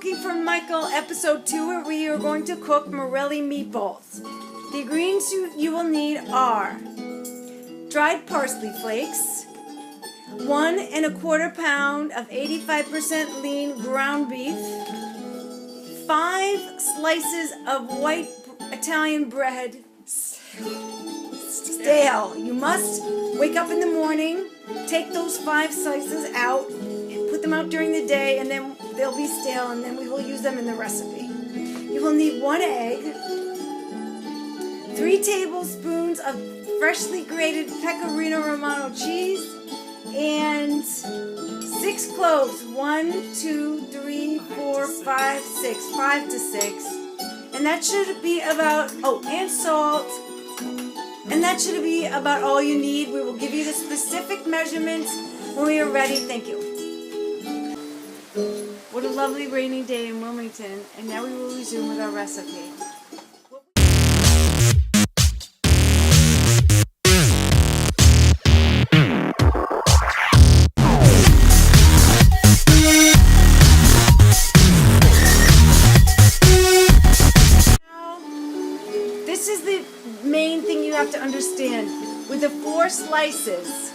Cooking for Michael episode 2, where we are going to cook Morelli meatballs. The ingredients you will need are dried parsley flakes, 1 1/4 pound of 85% lean ground beef, 5 slices of white Italian bread, stale. You must wake up in the morning, take those 5 slices out, put them out during the day, and then they'll be stale, and then we will use them in the recipe. You will need 1 egg, 3 tablespoons of freshly grated Pecorino Romano cheese, and 6 cloves. 1, 2, 3, 4, 5, 6. 5 to 6. And that should be about, and salt. And that should be about all you need. We will give you the specific measurements when we are ready. Thank you. What a lovely rainy day in Wilmington. And now we will resume with our recipe. This is the main thing you have to understand. With the 4 slices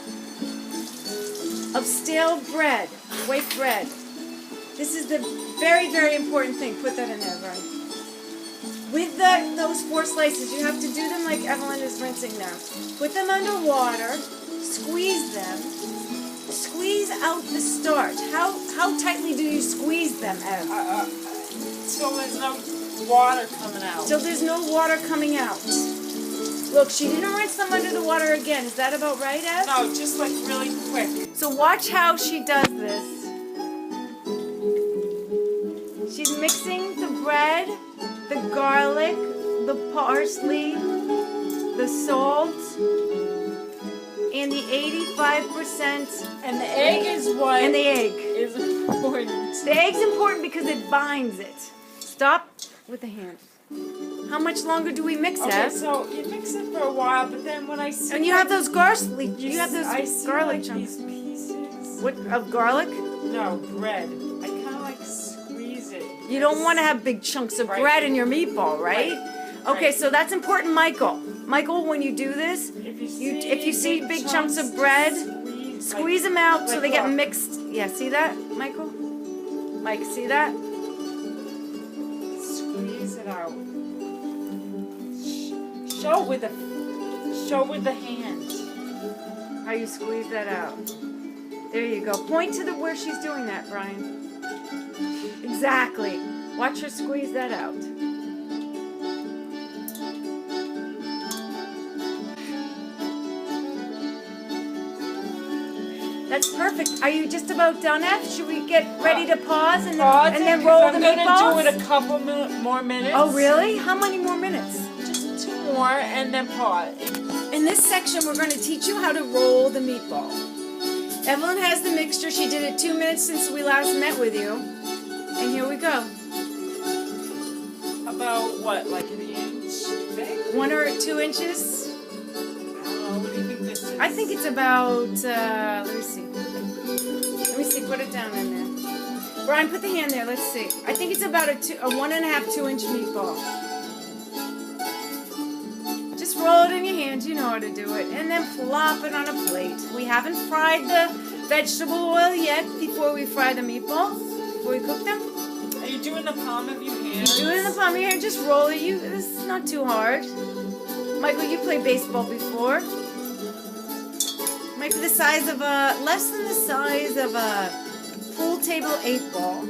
of stale bread, white bread, this is the very, very important thing. Put that in there, right? With those 4 slices, you have to do them like Evelyn is rinsing them. Put them under water, squeeze them, squeeze out the starch. How tightly do you squeeze them, Ev? Till there's no water coming out. Till there's no water coming out. Look, she didn't rinse them under the water again. Is that about right, Ev? No, just like really quick. So watch how she does this. She's mixing the bread, the garlic, the parsley, the salt, and the 85%. And the egg is what? And the egg is important. The egg's important because it binds it. Stop with the hand. How much longer do we mix it? Okay, so you mix it for a while, but then when I see and you have those garlic. You have those garlic chunks. These pieces. What of garlic? No, bread. I kind of like squeeze it. You don't want to have big chunks of bread in your meatball, right? Okay, so that's important, Michael. Michael, when you do this, if you see big chunks of bread, squeeze them out so they get mixed. Yeah, see that, Michael? Mike, see that? Squeeze it out. Show with the hand. How you squeeze that out. There you go. Point to where she's doing that, Brian. Exactly. Watch her squeeze that out. That's perfect. Are you just about done, F? Should we get ready to pause and then roll the meatballs? I'm going to do it a couple more minutes. Oh, really? How many more minutes? Just 2 more and then pause. In this section, we're going to teach you how to roll the meatball. Evelyn has the mixture. She did it 2 minutes since we last met with you. And here we go. About what, like an inch thick? 1 or 2 inches? I don't know. What do you think this is? I think it's about, let me see. Let me see, put it down in there. Brian, put the hand there, let's see. I think it's about a 1 1/2, 2 inch meatball. Just roll it in your hands, you know how to do it. And then plop it on a plate. We haven't fried the vegetable oil yet before we fry the meatballs, before we cook them. Are you doing the palm of your hand? Do it in the palm of your hand, just roll it. This is not too hard. Michael, you played baseball before. Might be the size of less than the size of a pool table 8-ball.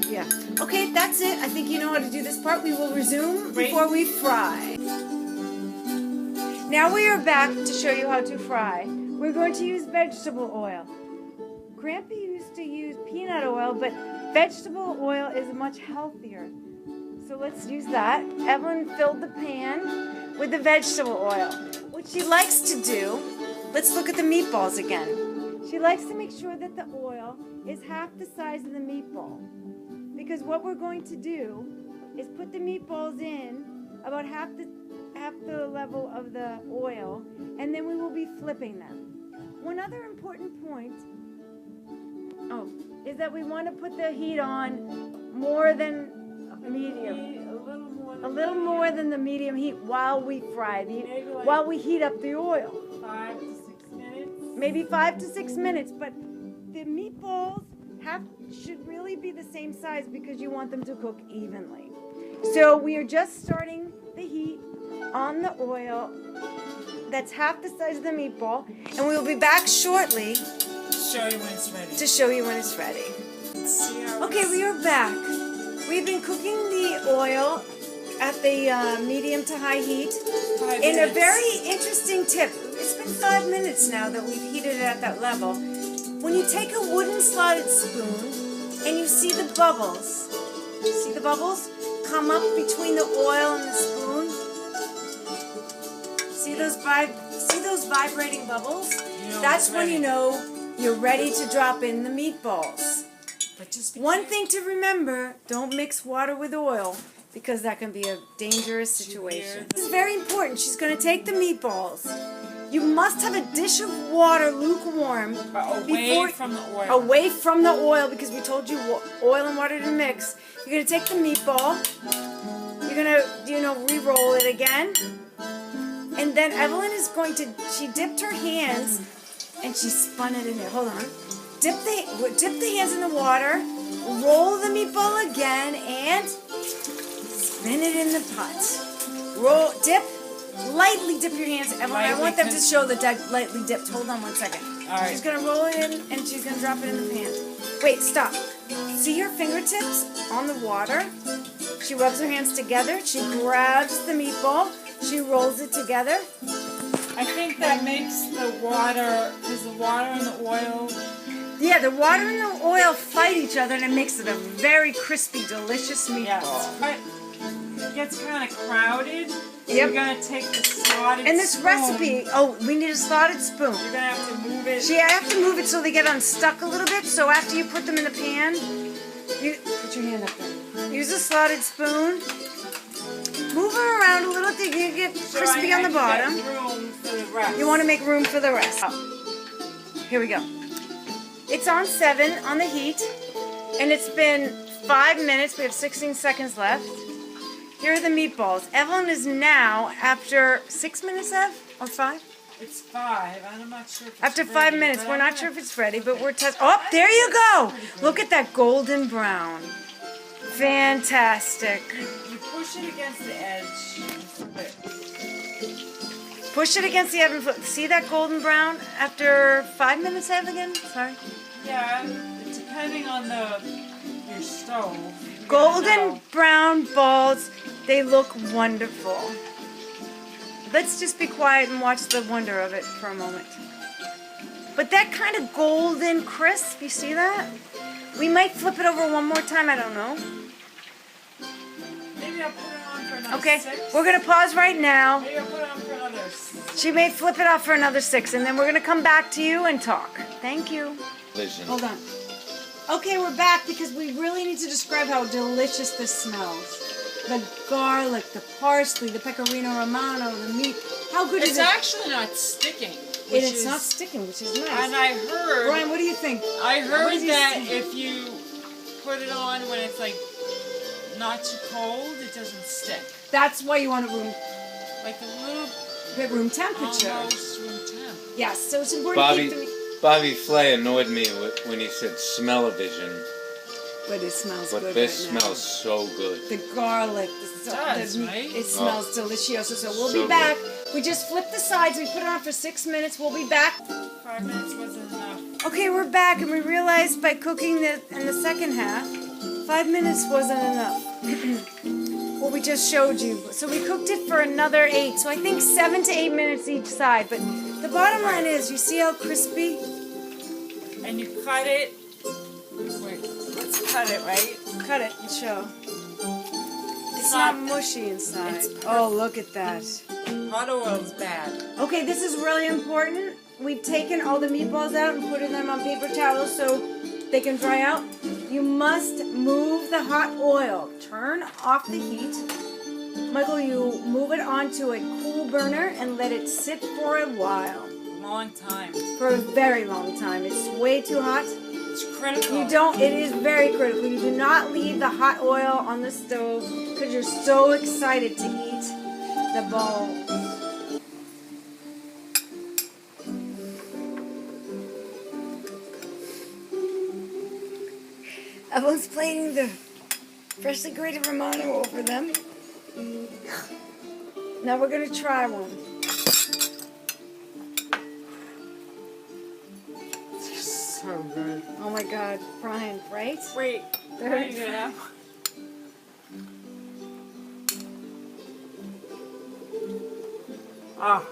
Yeah. Okay, that's it. I think you know how to do this part. We will resume before we fry. Now we are back to show you how to fry. We're going to use vegetable oil. Grandpa used to use peanut oil, but vegetable oil is much healthier. So let's use that. Evelyn filled the pan with the vegetable oil. What she likes to do, let's look at the meatballs again. She likes to make sure that the oil is half the size of the meatball. Because what we're going to do is put the meatballs in about half the level of the oil, and then we will be flipping them. One other important point Oh, is that we want to put the heat on more than medium. A little more than the medium heat while we fry, while we heat up the oil. 5 to 6 minutes. Maybe 5 to 6 minutes, but the meatballs should really be the same size because you want them to cook evenly. So we are just starting the heat on the oil. That's half the size of the meatball, and we will be back shortly Show you when it's ready. to show you when it's ready. See how Okay, we are back. We've been cooking the oil at the medium to high heat. 5 And a minutes. very interesting tip, it's been 5 minutes now that we've heated it at that level. When you take a wooden slotted spoon and you see the bubbles, come up between the oil and the spoon? See those vibrating bubbles? That's when you know you're ready to drop in the meatballs. But just One thing to remember, don't mix water with oil because that can be a dangerous situation. This is very important. She's going to take the meatballs. You must have a dish of water lukewarm away from the oil. Away from the oil because we told you oil and water to mix. You're going to take the meatball. You're going to re-roll it again. And then Evelyn is going to, she dipped her hands and she spun it in there. Hold on. Dip the hands in the water, roll the meatball again, and spin it in the pot. Lightly dip your hands. Evelyn, I want them to show the lightly dipped. Hold on 1 second. All right. She's going to roll it in, and she's going to drop it in the pan. Wait, stop. See her fingertips on the water? She rubs her hands together. She grabs the meatball. She rolls it together. I think that makes the water, because the water and the oil. Yeah, the water and the oil fight each other, and it makes it a very crispy, delicious meatball. Yes. But it gets kind of crowded. So Yep. you're going to take the slotted And this spoon. recipe, we need a slotted spoon. You're going to have to move it. I have to move it so they get unstuck a little bit. So after you put them in the pan, you put your hand up there. Use a slotted spoon. Move them around a little so you get crispy on the bottom. Room for the rest. You want to make room for the rest. Here we go. It's on 7 on the heat, and it's been 5 minutes. We have 16 seconds left. Here are the meatballs. Evelyn is now, after 6 minutes, or 5? It's 5, and I'm not sure if it's After ready, 5 minutes, but we're I'm not gonna- sure if it's ready, but we're testing. Oh, there you go! Look at that golden brown. Fantastic. You push it against the edge. and flip it. Push it against the oven. See that golden brown after 5 minutes, Evelyn? Sorry. Yeah, depending on your stove. you're gonna Golden know. brown balls. They look wonderful. Let's just be quiet and watch the wonder of it for a moment. But that kind of golden crisp, you see that? We might flip it over one more time, I don't know. Maybe I'll put it on for another Okay, 6. we're going to pause right now. Maybe I'll put it on for another 6. She may flip it off for another 6, and then we're going to come back to you and talk. Thank you. Hold on. Okay, we're back because we really need to describe how delicious this smells. The garlic, the parsley, the pecorino romano, the meat. How good It's is it? actually not sticking. And it's not sticking, which is nice. And I heard. Brian, what do you think? I What heard does he that say? if you put it on when it's like not too cold, it doesn't stick. That's why you want it Like a little room temperature. almost room temp. Yes, so it's important to keep the meat. Bobby Flay annoyed me when he said smell-o-vision, But it smells but good this right now. smells so good. The garlic, does, the meat, right? it smells delicioso. So we'll So be back. We just flipped the sides. We put it on for 6 minutes. We'll be back. 5 minutes wasn't enough. Okay, we're back, and we realized by cooking in the second half, 5 minutes wasn't enough. What we just showed you. So we cooked it for another 8. So I think 7 to 8 minutes each side. But the bottom line is, you see how crispy? And you cut it. Wait, let's cut it, right? Cut it and show. It's not- not mushy inside. it's Oh, look at that. Hot oil's bad. Okay, this is really important. We've taken all the meatballs out and put them on paper towels so they can dry out. You must move the hot oil. Turn off the heat. Michael, you move it onto a cool burner and let it sit for a while. Long time. For a very long time. It's way too hot. It's critical. You don't, it is very critical. You do not leave the hot oil on the stove because you're so excited to eat the balls. Evelyn's plating the freshly grated Romano over them. Now we're going to try one. So good. Oh my God, Brian, right? Wait. Very Very good. Ah.